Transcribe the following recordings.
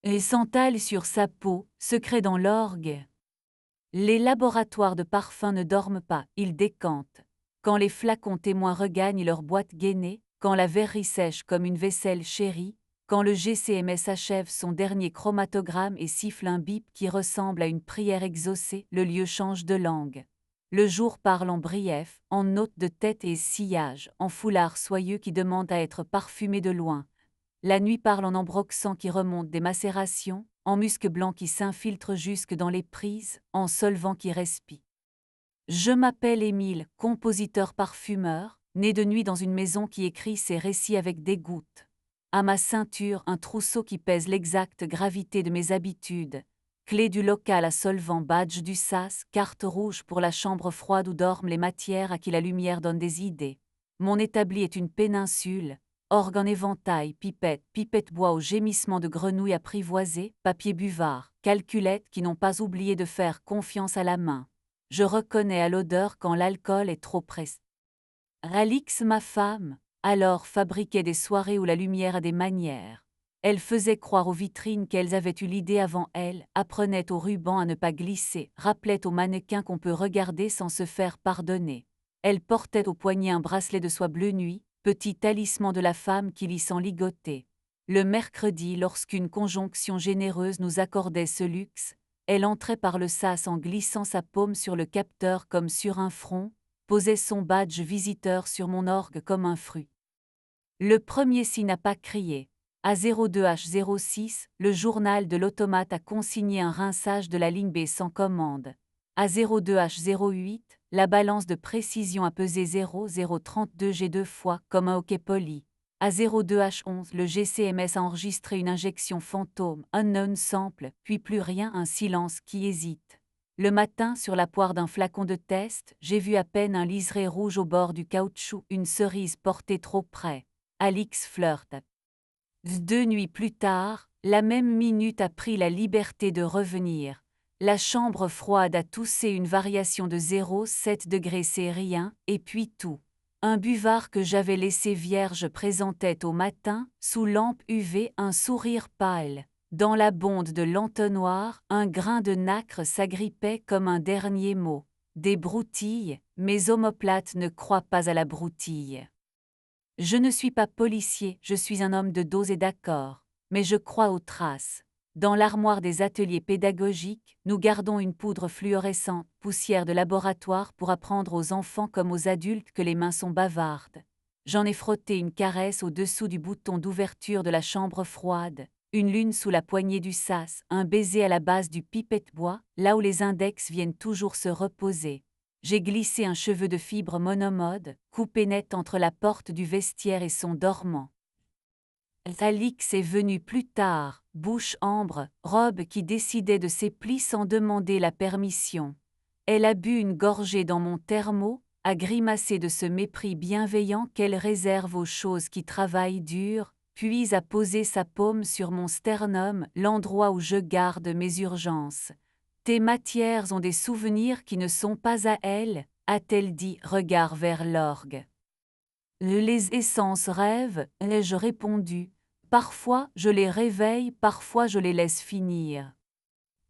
Et s'entale sur sa peau, secret dans l'orgue. Les laboratoires de parfums ne dorment pas, ils décantent. Quand les flacons témoins regagnent leur boîte gainée, quand la verrerie sèche comme une vaisselle chérie, quand le GCMS achève son dernier chromatogramme et siffle un bip qui ressemble à une prière exaucée, le lieu change de langue. Le jour parle en brief, en notes de tête et sillage, en foulard soyeux qui demande à être parfumé de loin. La nuit parle en ambroxan qui remonte des macérations, en musc blanc qui s'infiltre jusque dans les prises, en solvant qui respire. Je m'appelle Émile, compositeur-parfumeur, né de nuit dans une maison qui écrit ses récits avec des gouttes. À ma ceinture, un trousseau qui pèse l'exacte gravité de mes habitudes. Clé du local à solvant, badge du SAS, carte rouge pour la chambre froide où dorment les matières à qui la lumière donne des idées. Mon établi est une péninsule, orgue en éventail, pipette bois au gémissement de grenouilles apprivoisées, papier buvard, calculettes qui n'ont pas oublié de faire confiance à la main. Je reconnais à l'odeur quand l'alcool est trop pressé. Alix, ma femme, alors fabriquait des soirées où la lumière a des manières. Elle faisait croire aux vitrines qu'elles avaient eu l'idée avant elle, apprenait aux rubans à ne pas glisser, rappelait aux mannequins qu'on peut regarder sans se faire pardonner. Elle portait au poignet un bracelet de soie bleu nuit, petit talisman de la femme qui lit sans ligoter. Le mercredi, lorsqu'une conjonction généreuse nous accordait ce luxe, elle entrait par le sas en glissant sa paume sur le capteur comme sur un front, posait son badge visiteur sur mon orgue comme un fruit. Le premier si n'a pas crié. À 02H06, le journal de l'automate a consigné un rinçage de la ligne B sans commande. À 02H08, la balance de précision a pesé 0,032 G deux fois comme un hockey poli. À 02H11, le GCMS a enregistré une injection fantôme, unknown sample, puis plus rien, un silence qui hésite. Le matin, sur la poire d'un flacon de test, j'ai vu à peine un liseré rouge au bord du caoutchouc, une cerise portée trop près. Alix flirte. 2 nuits plus tard, la même minute a pris la liberté de revenir. La chambre froide a toussé une variation de 0,7 degrés, c'est rien, et puis tout. Un buvard que j'avais laissé vierge présentait au matin, sous lampe UV, un sourire pâle. Dans la bonde de l'entonnoir, un grain de nacre s'agrippait comme un dernier mot. Des broutilles, mes omoplates ne croient pas à la broutille. Je ne suis pas policier, je suis un homme de dose et d'accord, mais je crois aux traces. Dans l'armoire des ateliers pédagogiques, nous gardons une poudre fluorescente, poussière de laboratoire pour apprendre aux enfants comme aux adultes que les mains sont bavardes. J'en ai frotté une caresse au-dessous du bouton d'ouverture de la chambre froide, une lune sous la poignée du sas, un baiser à la base du pipette bois, là où les index viennent toujours se reposer. J'ai glissé un cheveu de fibre monomode, coupé net entre la porte du vestiaire et son dormant. Alix est venue plus tard, bouche ambre, robe qui décidait de ses plis sans demander la permission. Elle a bu une gorgée dans mon thermo, a grimacé de ce mépris bienveillant qu'elle réserve aux choses qui travaillent dur, puis a posé sa paume sur mon sternum, l'endroit où je garde mes urgences. Tes matières ont des souvenirs qui ne sont pas à elles, a-t-elle dit, regard vers l'orgue. Les essences rêvent, ai-je répondu. Parfois je les réveille, parfois je les laisse finir.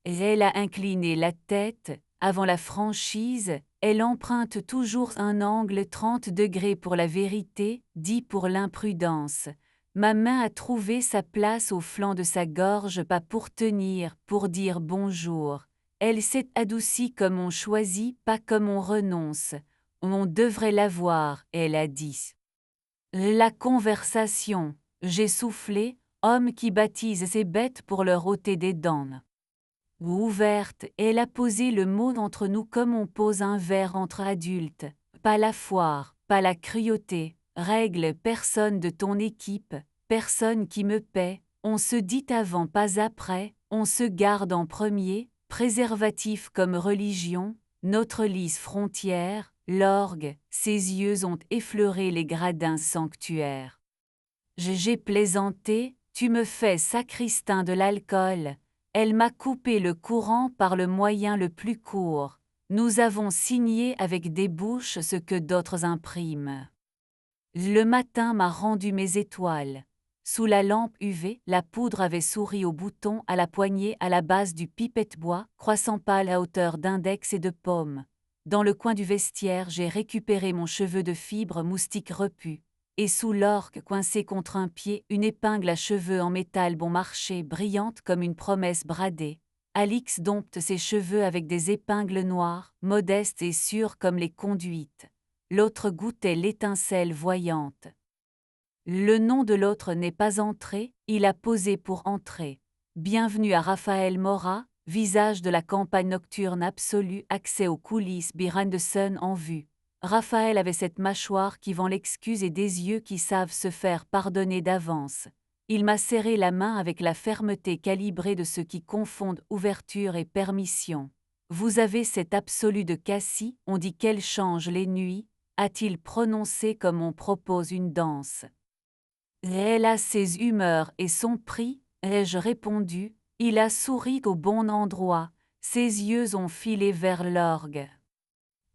Elle a incliné la tête, avant la franchise, elle emprunte toujours un angle 30 degrés pour la vérité, dit pour l'imprudence. Ma main a trouvé sa place au flanc de sa gorge, pas pour tenir, pour dire bonjour. Elle s'est adoucie comme on choisit, pas comme on renonce. On devrait l'avoir, elle a dit. La conversation, j'ai soufflé, homme qui baptise ses bêtes pour leur ôter des dents. Ouverte, elle a posé le mot entre nous comme on pose un verre entre adultes. Pas la foire, pas la cruauté, règle personne de ton équipe, personne qui me paie, on se dit avant pas après, on se garde en premier, préservatif comme religion, notre lisse frontière, l'orgue, ses yeux ont effleuré les gradins sanctuaires. J'ai plaisanté, tu me fais sacristain de l'alcool. Elle m'a coupé le courant par le moyen le plus court. Nous avons signé avec des bouches ce que d'autres impriment. Le matin m'a rendu mes étoiles. Sous la lampe UV, la poudre avait souri au bouton, à la poignée, à la base du pipette bois, croissant pâle à hauteur d'index et de paume. Dans le coin du vestiaire, j'ai récupéré mon cheveu de fibre moustique repu. Et sous l'orque coincé contre un pied, une épingle à cheveux en métal bon marché, brillante comme une promesse bradée. Alix dompte ses cheveux avec des épingles noires, modestes et sûres comme les conduites. L'autre goûtait l'étincelle voyante. Le nom de l'autre n'est pas entré, il a posé pour entrer. Bienvenue à Raphaël Mora, visage de la campagne nocturne absolue, accès aux coulisses behind the sun en vue. Raphaël avait cette mâchoire qui vend l'excuse et des yeux qui savent se faire pardonner d'avance. Il m'a serré la main avec la fermeté calibrée de ceux qui confondent ouverture et permission. Vous avez cet absolu de Cassie, on dit qu'elle change les nuits, a-t-il prononcé comme on propose une danse. Elle a ses humeurs et son prix, ai-je répondu, il a souri au bon endroit, ses yeux ont filé vers l'orgue.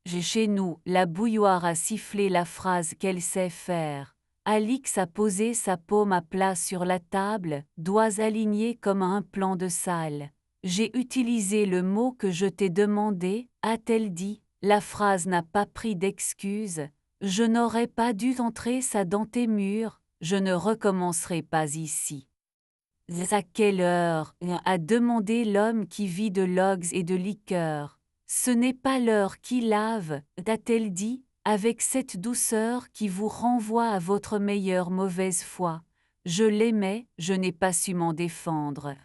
J'ai chez nous, la bouilloire a sifflé la phrase qu'elle sait faire. Alix a posé sa paume à plat sur la table, doigts alignés comme un plan de salle. J'ai utilisé le mot que je t'ai demandé, a-t-elle dit, la phrase n'a pas pris d'excuse. Je n'aurais pas dû entrer ça dans tes murs, je ne recommencerai pas ici. À quelle heure a demandé l'homme qui vit de logs et de liqueurs. Ce n'est pas l'heure qui lave, a-t-elle dit, avec cette douceur qui vous renvoie à votre meilleure mauvaise foi. Je l'aimais, je n'ai pas su m'en défendre.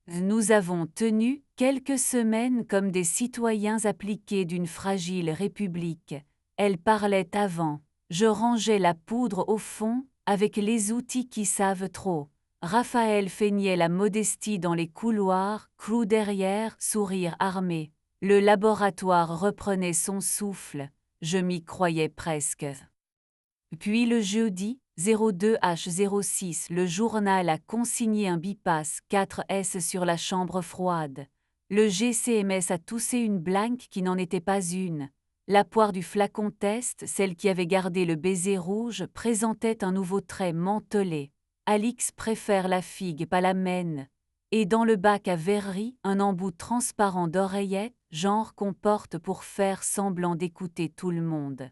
Nous avons tenu quelques semaines comme des citoyens appliqués d'une fragile république. Elle parlait avant. Je rangeais la poudre au fond, avec les outils qui savent trop. Raphaël feignait la modestie dans les couloirs, clou derrière, sourire armé. Le laboratoire reprenait son souffle. Je m'y croyais presque. Puis le jeudi, 02h06, le journal a consigné un bypass 4S sur la chambre froide. Le GCMS a toussé une blanque qui n'en était pas une. La poire du flacon test, celle qui avait gardé le baiser rouge, présentait un nouveau trait mentholé. Alix préfère la figue, pas la mène. Et dans le bac à verrerie, un embout transparent d'oreillette, genre qu'on porte pour faire semblant d'écouter tout le monde.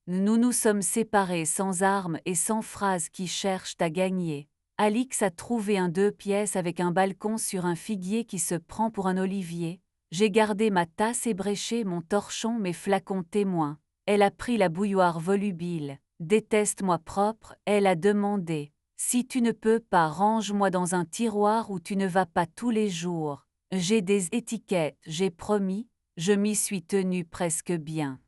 Nous nous sommes séparés sans armes et sans phrases qui cherchent à gagner. Alix a trouvé un 2 pièces avec un balcon sur un figuier qui se prend pour un olivier. J'ai gardé ma tasse ébréchée, mon torchon, mes flacons témoins. Elle a pris la bouilloire volubile. Déteste-moi propre, elle a demandé. Si tu ne peux pas, range-moi dans un tiroir où tu ne vas pas tous les jours. J'ai des étiquettes, j'ai promis, je m'y suis tenue presque bien.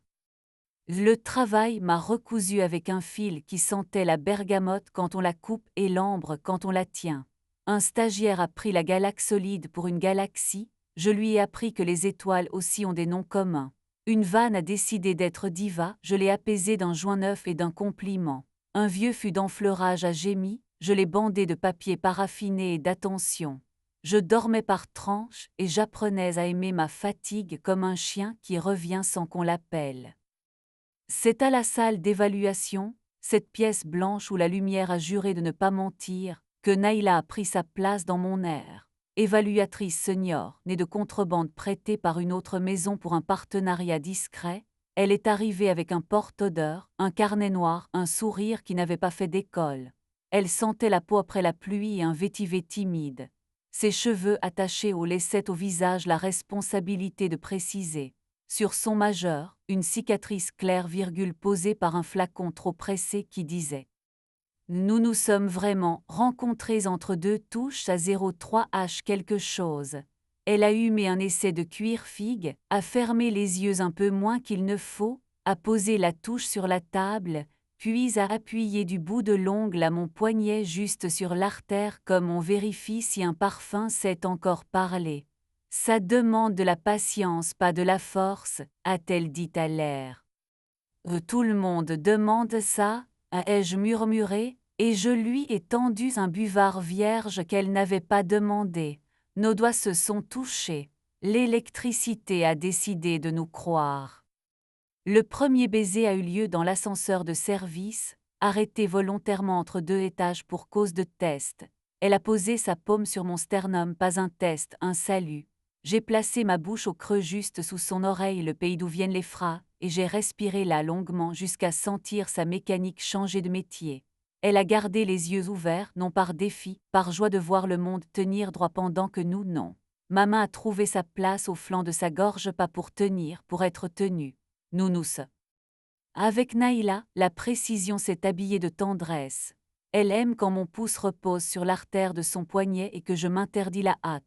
Le travail m'a recousu avec un fil qui sentait la bergamote quand on la coupe et l'ambre quand on la tient. Un stagiaire a pris la galaxie solide pour une galaxie, je lui ai appris que les étoiles aussi ont des noms communs. Une vanne a décidé d'être diva, je l'ai apaisée d'un joint neuf et d'un compliment. Un vieux fût d'enfleurage a gémi, je l'ai bandé de papier paraffiné et d'attention. Je dormais par tranches et j'apprenais à aimer ma fatigue comme un chien qui revient sans qu'on l'appelle. C'est à la salle d'évaluation, cette pièce blanche où la lumière a juré de ne pas mentir, que Naïla a pris sa place dans mon air. Évaluatrice senior, née de contrebande prêtée par une autre maison pour un partenariat discret, elle est arrivée avec un porte-odeur, un carnet noir, un sourire qui n'avait pas fait d'école. Elle sentait la peau après la pluie et un vétiver timide. Ses cheveux attachés laissaient au visage la responsabilité de préciser. Sur son majeur, une cicatrice claire, posée par un flacon trop pressé qui disait « Nous nous sommes vraiment rencontrés entre deux touches à 03H quelque chose ». Elle a humé un essai de cuir figue, a fermé les yeux un peu moins qu'il ne faut, a posé la touche sur la table, puis a appuyé du bout de l'ongle à mon poignet juste sur l'artère comme on vérifie si un parfum sait encore parler. Ça demande de la patience, pas de la force, a-t-elle dit à l'air. Tout le monde demande ça, ai-je murmuré, et je lui ai tendu un buvard vierge qu'elle n'avait pas demandé. Nos doigts se sont touchés. L'électricité a décidé de nous croire. Le premier baiser a eu lieu dans l'ascenseur de service, arrêtée volontairement entre deux étages pour cause de test. Elle a posé sa paume sur mon sternum, pas un test, un salut. J'ai placé ma bouche au creux juste sous son oreille, le pays d'où viennent les phrases, et j'ai respiré là longuement jusqu'à sentir sa mécanique changer de métier. Elle a gardé les yeux ouverts, non par défi, par joie de voir le monde tenir droit pendant que nous, non. Ma main a trouvé sa place au flanc de sa gorge, pas pour tenir, pour être tenue. Nous. Avec Naïla, la précision s'est habillée de tendresse. Elle aime quand mon pouce repose sur l'artère de son poignet et que je m'interdis la hâte.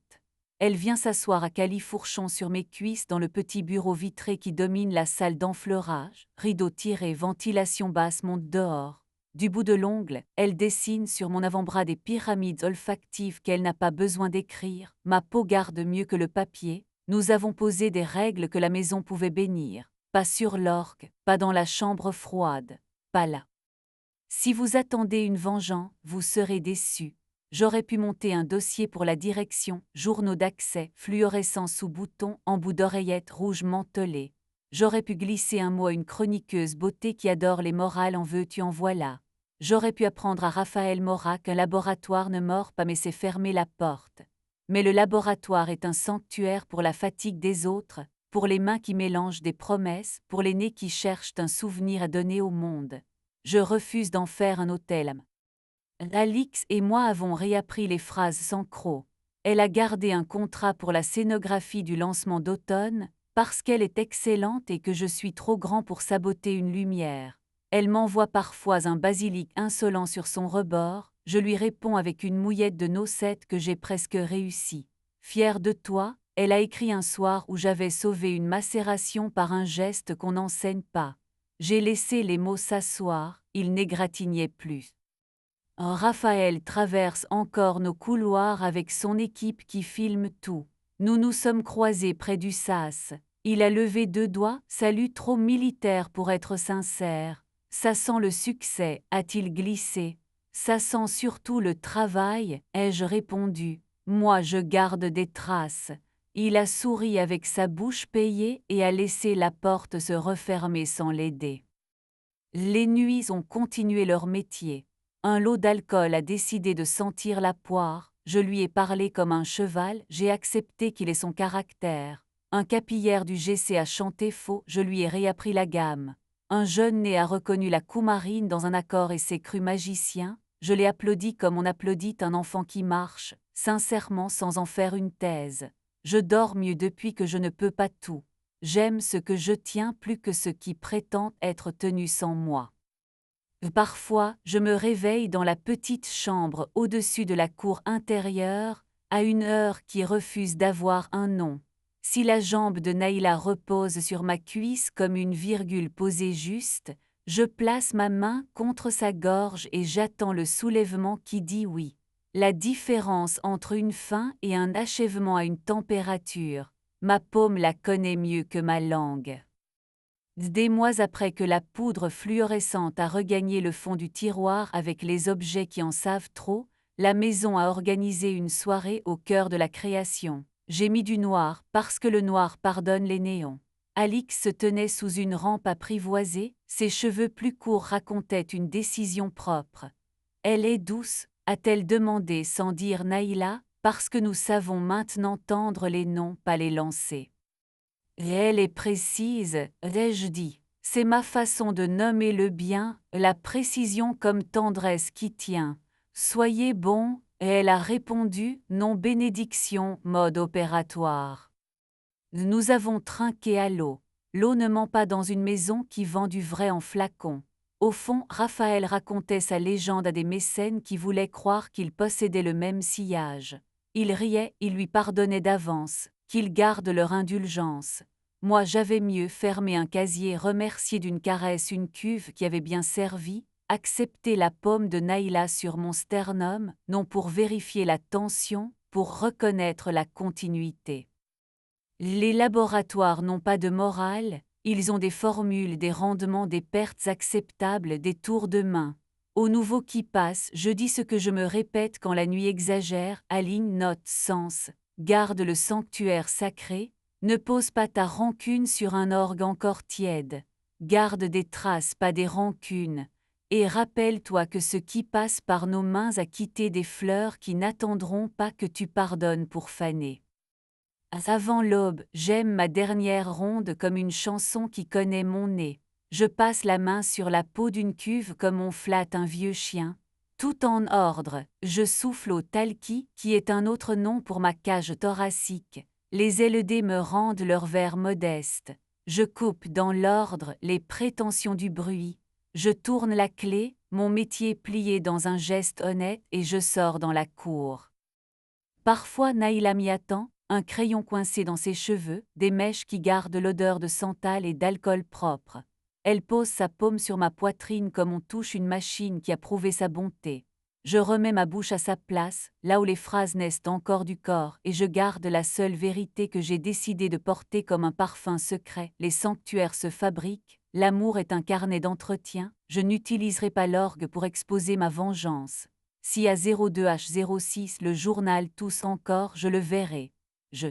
Elle vient s'asseoir à califourchon sur mes cuisses dans le petit bureau vitré qui domine la salle d'enfleurage, rideau tiré, ventilation basse monte dehors. Du bout de l'ongle, elle dessine sur mon avant-bras des pyramides olfactives qu'elle n'a pas besoin d'écrire. Ma peau garde mieux que le papier. Nous avons posé des règles que la maison pouvait bénir. Pas sur l'orgue, pas dans la chambre froide, pas là. Si vous attendez une vengeance, vous serez déçus. J'aurais pu monter un dossier pour la direction, journaux d'accès, fluorescents sous bouton, embout d'oreillette rouge mentelée. J'aurais pu glisser un mot à une chroniqueuse beauté qui adore les morales, en veux-tu en voilà. J'aurais pu apprendre à Raphaël Mora qu'un laboratoire ne mord pas mais c'est fermer la porte. Mais le laboratoire est un sanctuaire pour la fatigue des autres, pour les mains qui mélangent des promesses, pour les nez qui cherchent un souvenir à donner au monde. Je refuse d'en faire un hôtel. Alix et moi avons réappris les phrases sans croc. Elle a gardé un contrat pour la scénographie du lancement d'automne, parce qu'elle est excellente et que je suis trop grand pour saboter une lumière. Elle m'envoie parfois un basilic insolent sur son rebord, je lui réponds avec une mouillette de nocette que j'ai presque réussi. Fière de toi, elle a écrit un soir où j'avais sauvé une macération par un geste qu'on n'enseigne pas. J'ai laissé les mots s'asseoir, ils n'égratignaient plus. Raphaël traverse encore nos couloirs avec son équipe qui filme tout. Nous nous sommes croisés près du sas. Il a levé 2 doigts, salut trop militaire pour être sincère. Ça sent le succès, a-t-il glissé. Ça sent surtout le travail, ai-je répondu. Moi je garde des traces. Il a souri avec sa bouche payée et a laissé la porte se refermer sans l'aider. Les nuits ont continué leur métier. Un lot d'alcool a décidé de sentir la poire, je lui ai parlé comme un cheval, j'ai accepté qu'il ait son caractère. Un capillère du GC a chanté faux, je lui ai réappris la gamme. Un jeune né a reconnu la coumarine dans un accord et s'est cru magicien, je l'ai applaudi comme on applaudit un enfant qui marche, sincèrement sans en faire une thèse. Je dors mieux depuis que je ne peux pas tout. J'aime ce que je tiens plus que ce qui prétend être tenu sans moi. Parfois, je me réveille dans la petite chambre au-dessus de la cour intérieure, à une heure qui refuse d'avoir un nom. Si la jambe de Naïla repose sur ma cuisse comme une virgule posée juste, je place ma main contre sa gorge et j'attends le soulèvement qui dit oui. La différence entre une fin et un achèvement a une température. Ma paume la connaît mieux que ma langue. Des mois après que la poudre fluorescente a regagné le fond du tiroir avec les objets qui en savent trop, la maison a organisé une soirée au cœur de la création. J'ai mis du noir parce que le noir pardonne les néons. Alix se tenait sous une rampe apprivoisée, ses cheveux plus courts racontaient une décision propre. Elle est douce, a-t-elle demandé sans dire Naïla, parce que nous savons maintenant tendre les noms, pas les lancer. Et elle est précise, ai-je dit. C'est ma façon de nommer le bien, la précision comme tendresse qui tient. Soyez bon, et elle a répondu, non bénédiction, mode opératoire. Nous avons trinqué à l'eau. L'eau ne ment pas dans une maison qui vend du vrai en flacon. Au fond, Raphaël racontait sa légende à des mécènes qui voulaient croire qu'ils possédaient le même sillage. Il riait, il lui pardonnait d'avance, qu'ils gardent leur indulgence. Moi j'avais mieux fermé un casier, remercié d'une caresse une cuve qui avait bien servi, accepter la paume de Naïla sur mon sternum, non pour vérifier la tension, pour reconnaître la continuité. Les laboratoires n'ont pas de morale, ils ont des formules, des rendements, des pertes acceptables, des tours de main. Au nouveau qui passe, je dis ce que je me répète quand la nuit exagère, aligne note sens, garde le sanctuaire sacré, ne pose pas ta rancune sur un orgue encore tiède, garde des traces, pas des rancunes, Et rappelle-toi que ce qui passe par nos mains a quitté des fleurs qui n'attendront pas que tu pardonnes pour faner. Avant l'aube, j'aime ma dernière ronde comme une chanson qui connaît mon nez. Je passe la main sur la peau d'une cuve comme on flatte un vieux chien. Tout en ordre, je souffle au talki, qui est un autre nom pour ma cage thoracique. Les LED me rendent leur verre modeste. Je coupe dans l'ordre les prétentions du bruit. Je tourne la clé, mon métier plié dans un geste honnête et je sors dans la cour. Parfois Naïla m'y attend, un crayon coincé dans ses cheveux, des mèches qui gardent l'odeur de santal et d'alcool propre. Elle pose sa paume sur ma poitrine comme on touche une machine qui a prouvé sa bonté. Je remets ma bouche à sa place, là où les phrases naissent encore du corps, et je garde la seule vérité que j'ai décidé de porter comme un parfum secret. Les sanctuaires se fabriquent, l'amour est un carnet d'entretien, je n'utiliserai pas l'orgue pour exposer ma vengeance. Si à 02h06 le journal tousse encore, je le verrai. Je